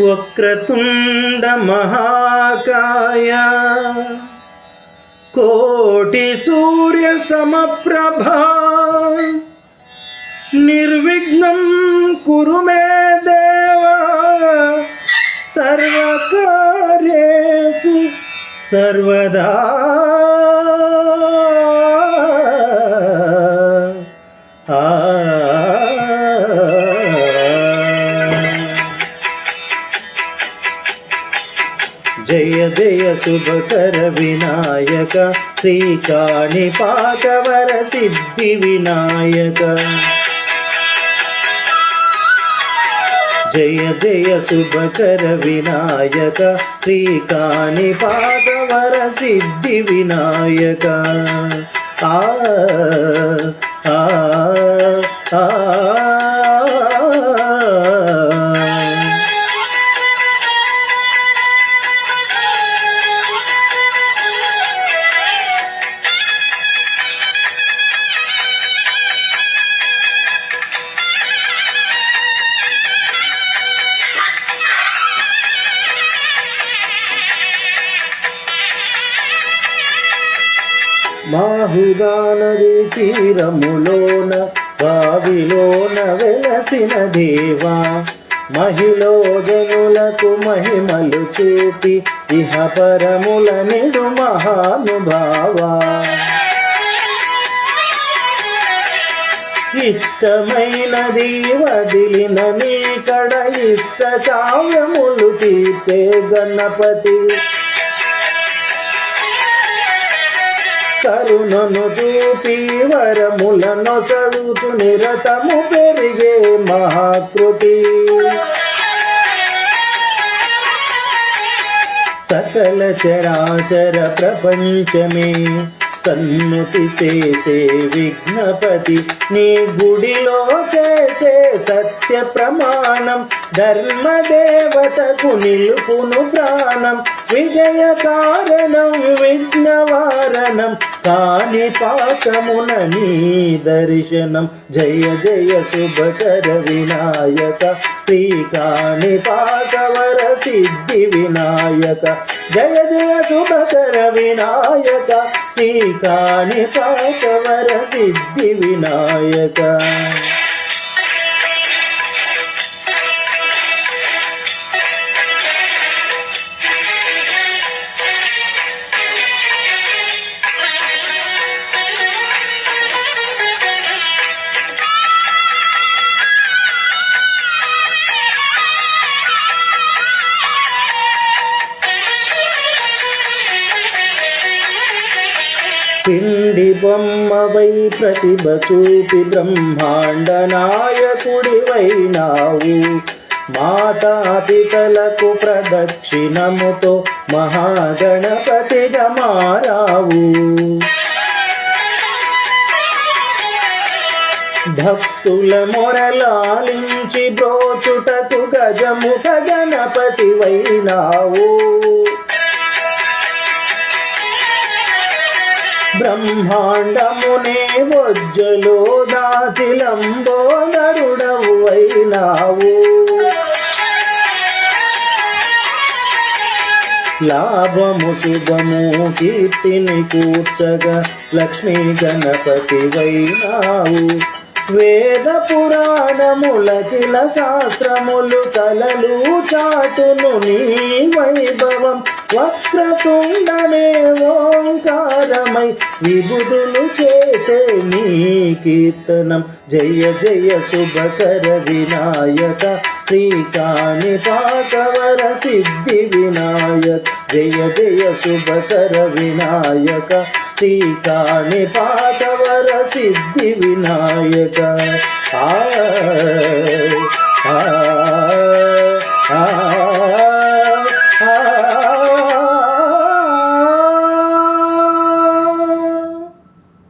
వక్రతుండ మహాకాయ కోటి సూర్య సమప్రభా నిర్విఘ్నం కురు మే దేవ సర్వకార్యేషు సర్వదా జయ జయ శుభకర వినాయక శ్రీకాణిపాకవర సిద్ధి వినాయక జయ జయ శుభకర వినాయక శ్రీకాణిపాకవర సిద్ధి వినాయక ఆ ఆ ఆ మాహుదా నది తీరములోన బావిలోన వెలసిన దేవా మహిళో జనులకు మహిమలు చూపి ఇహ పరముల నిడు మహానుభావా ఇష్టమైనది వదిలిన నీ కడ ఇష్ట కావ్యములు తీర్చే గణపతి కరుణను చూపి వరములను సలుచు నిరతము పెరిగే మహాకృతి సకల చరాచర ప్రపంచమే సన్నుతి చేసే విఘ్నపతి నీ గుడిలో చేసే సత్య ప్రమాణం ధర్మదేవతకు నిలుపును ప్రాణం విజయ కారణం విఘ్నవారణం కాణిపాకమున నీ దర్శనం జయ జయ శుభకర వినాయక శ్రీకాణిపాకవర సిద్ధి వినాయక జయ జయ శుభకర వినాయక శ్రీకాణిపాకవర సిద్ధి వినాయక పిండి బొమ్మవై ప్రతిభ చూపి బ్రహ్మాండ నాయకుడివైనావు మాతాపితలకు ప్రదక్షిణముతో మహాగణపతిగా మారావు భక్తుల మొరలాలించి బ్రోచుటకు గజముఖ గణపతివైనావు బ్రహ్మాండమునే వజ్జలో దాచిలంబోదరుడవు అయినావు లాభము శుభము కీర్తిని కూర్చగా లక్ష్మీ గణపతి వైనావు వేద పురాణములకిల శాస్త్రములు కలలు చాటును నీ వైభవం వక్రతుండనే ఓంకారమై విబుధులు చేసే నీ కీర్తనం జయ జయ శుభకర వినాయక శ్రీకాణిపాకవర సిద్ధి వినాయక జయ జయ శుభకర వినాయక శ్రీకాణిపాకవర సిద్ధి వినాయక ఆ